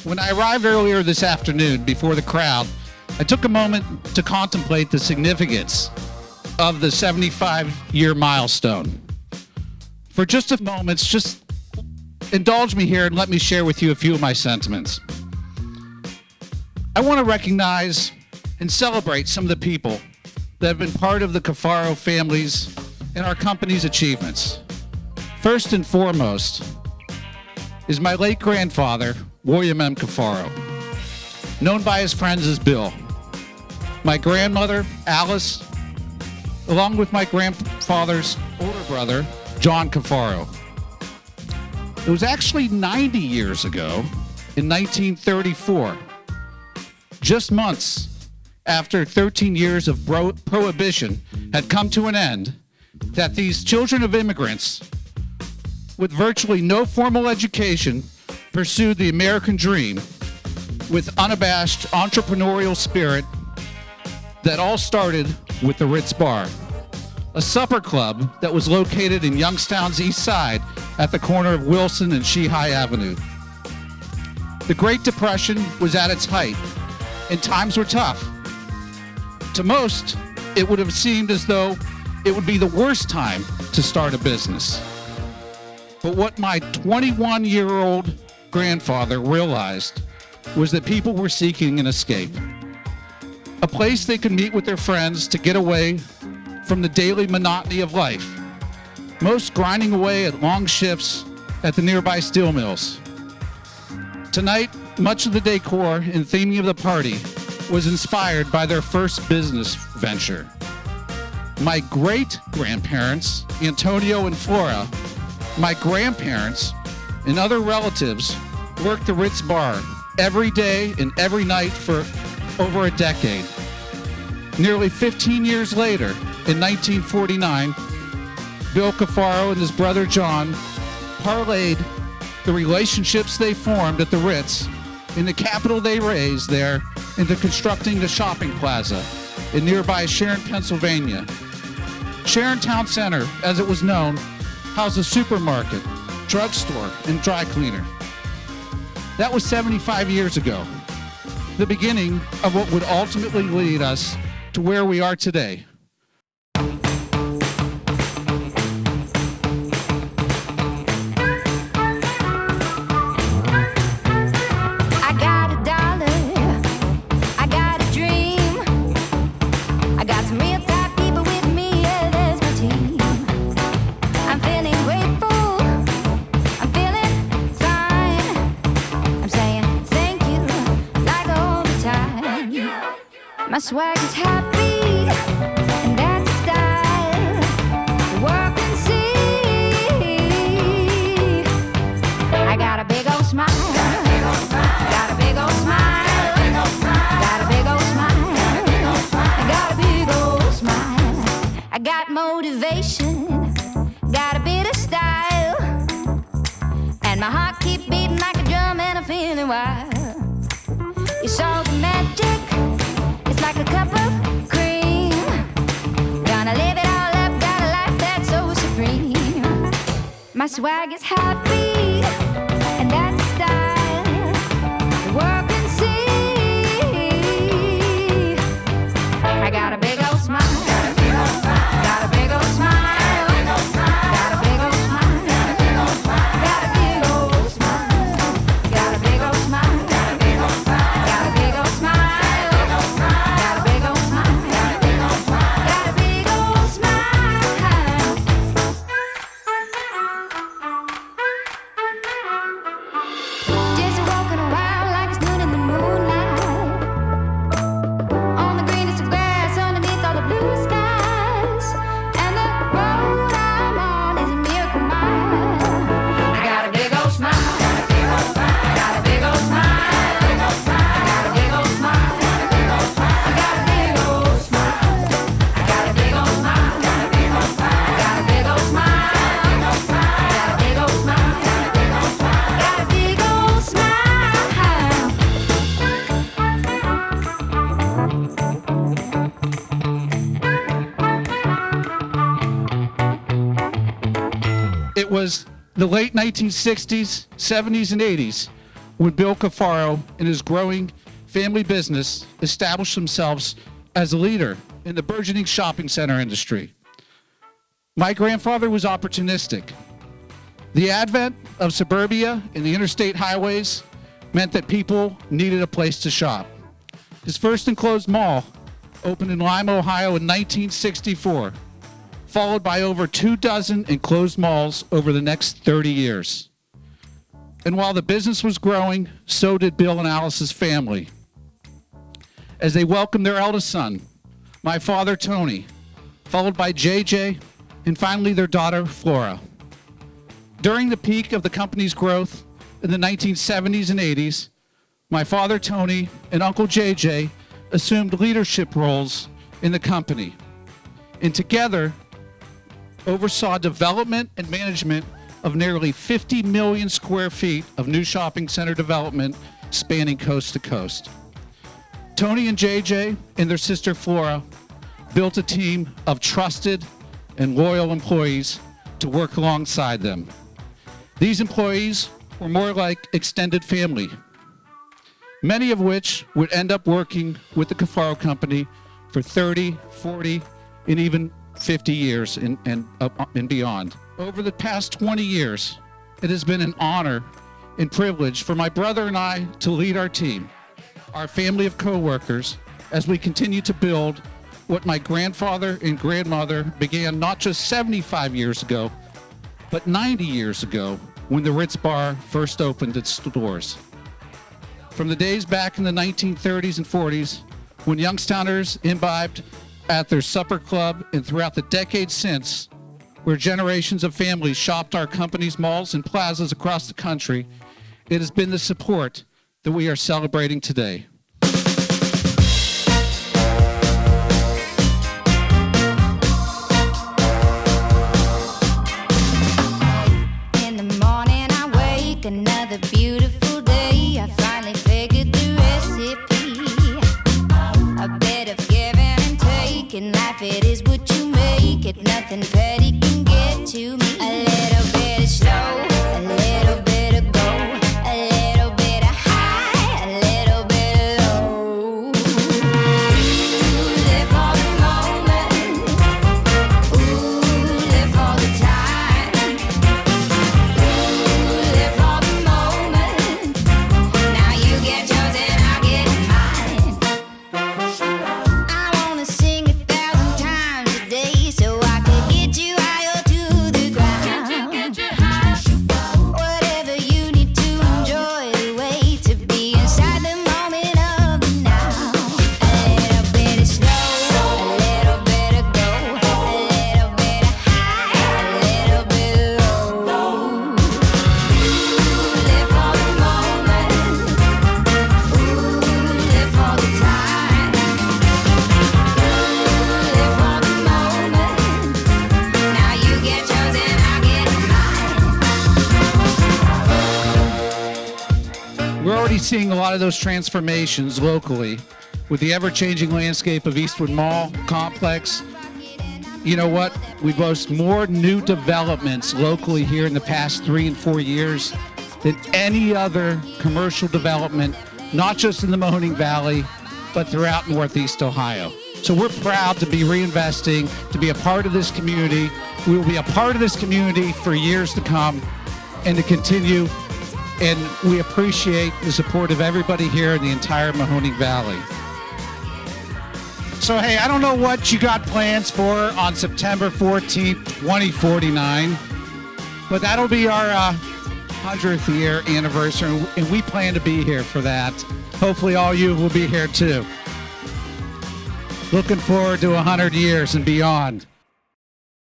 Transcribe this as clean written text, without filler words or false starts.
When I arrived earlier this afternoon before the crowd, I took a moment to contemplate the significance of the 75-year milestone. For just a moment, just indulge me here and let me share with you a few of my sentiments. I want to recognize and celebrate some of the people that have been part of the Cafaro families and our company's achievements. First and foremost is my late grandfather, William M. Cafaro, known by his friends as Bill. My grandmother, Alice, along with my grandfather's older brother, John Cafaro. It was actually 90 years ago, in 1934, just months after 13 years of prohibition had come to an end, that these children of immigrants with virtually no formal education pursued the American dream with unabashed entrepreneurial spirit that all started with the Ritz Bar, a supper club that was located in Youngstown's east side at the corner of Wilson and Shehai Avenue. The Great Depression was at its height, and times were tough. To most, it would have seemed as though it would be the worst time to start a business. But what my 21-year-old grandfather realized was that people were seeking an escape, a place they could meet with their friends to get away from the daily monotony of life, most grinding away at long shifts at the nearby steel mills. Tonight, much of the decor and theming of the party was inspired by their first business venture. My great-grandparents, Antonio and Flora, my grandparents, and other relatives worked the Ritz Bar every day and every night for over a decade. Nearly 15 years later, in 1949, Bill Cafaro and his brother John parlayed the relationships they formed at the Ritz and the capital they raised there into constructing the shopping plaza in nearby Sharon, Pennsylvania. Sharon Town Center, as it was known, housed a supermarket, drugstore, and dry cleaner. That was 75 years ago, the beginning of what would ultimately lead us to where we are today. My swag is happy, and that's the style. Work and see. I got a big old smile. Got a big old smile. Got a big old smile. I got a big old smile. I got motivation. Got a bit of style. And my heart keeps beating like a drum, and I'm feeling wild. You saw the magic. Like a cup of cream. Gonna live it all up, got a life that's so supreme. My swag is happy, and that's the style. Work and see. I got a big old smile. Got a big old smile. Got a big old smile. Got a big old smile. Got a big old smile. Got a big old smile. Got a big old smile. Got a big old smile. It was the late 1960s, 70s, and 80s when Bill Cafaro and his growing family business established themselves as a leader in the burgeoning shopping center industry. My grandfather was opportunistic. The advent of suburbia and the interstate highways meant that people needed a place to shop. His first enclosed mall opened in Lima, Ohio in 1964, followed by over 24 enclosed malls over the next 30 years. And while the business was growing, so did Bill and Alice's family, as they welcomed their eldest son, my father, Tony, followed by JJ, and finally their daughter, Flora. During the peak of the company's growth in the 1970s and 80s, my father, Tony, and Uncle JJ assumed leadership roles in the company, and together oversaw development and management of nearly 50 million square feet of new shopping center development spanning coast to coast. Tony and JJ and their sister Flora built a team of trusted and loyal employees to work alongside them. These employees were more like extended family, many of which would end up working with the Cafaro Company for 30, 40, and even 50 years and beyond. Over the past 20 years, it has been an honor and privilege for my brother and I to lead our team, our family of co-workers, as we continue to build what my grandfather and grandmother began not just 75 years ago, but 90 years ago when the Ritz Bar first opened its doors. From the days back in the 1930s and 40s, when Youngstowners imbibed at their supper club, and throughout the decades since, where generations of families shopped our company's malls and plazas across the country, it has been the support that we are celebrating today. In the morning I wake, another beautiful day. I finally figured the recipe. A bit of giving and taking. Life, it is what you make it. Nothing petty can get to me. A little bit of slow, a little bit of go, a little bit of high, a little bit of low. Ooh, live for the moment. Ooh, live for the time. Ooh, live for the moment. Now you get yours and I'll get mine. I wanna sing 1,000 times a day so I could get you higher to the ground. Whatever you need to enjoy the way to be inside the moment of the now. A little bit of slow, a little bit of go, a little bit of high, a little bit of low. Ooh, live for the moment. Ooh, live for the time. Ooh, live for the moment. Now you get yours and I'll get mine. We're already seeing a lot of those transformations locally with the ever-changing landscape of Eastwood Mall complex. You know what? We boast more new developments locally here in the past 3 and 4 years than any other commercial development, not just in the Mahoning Valley, but throughout Northeast Ohio. So we're proud to be reinvesting, to be a part of this community. We will be a part of this community for years to come and to continue. And we appreciate the support of everybody here in the entire Mahoning Valley. So, hey, I don't know what you got plans for on September 14th, 2049, but that'll be our 100th year anniversary, and we plan to be here for that. Hopefully all you will be here too. Looking forward to 100 years and beyond.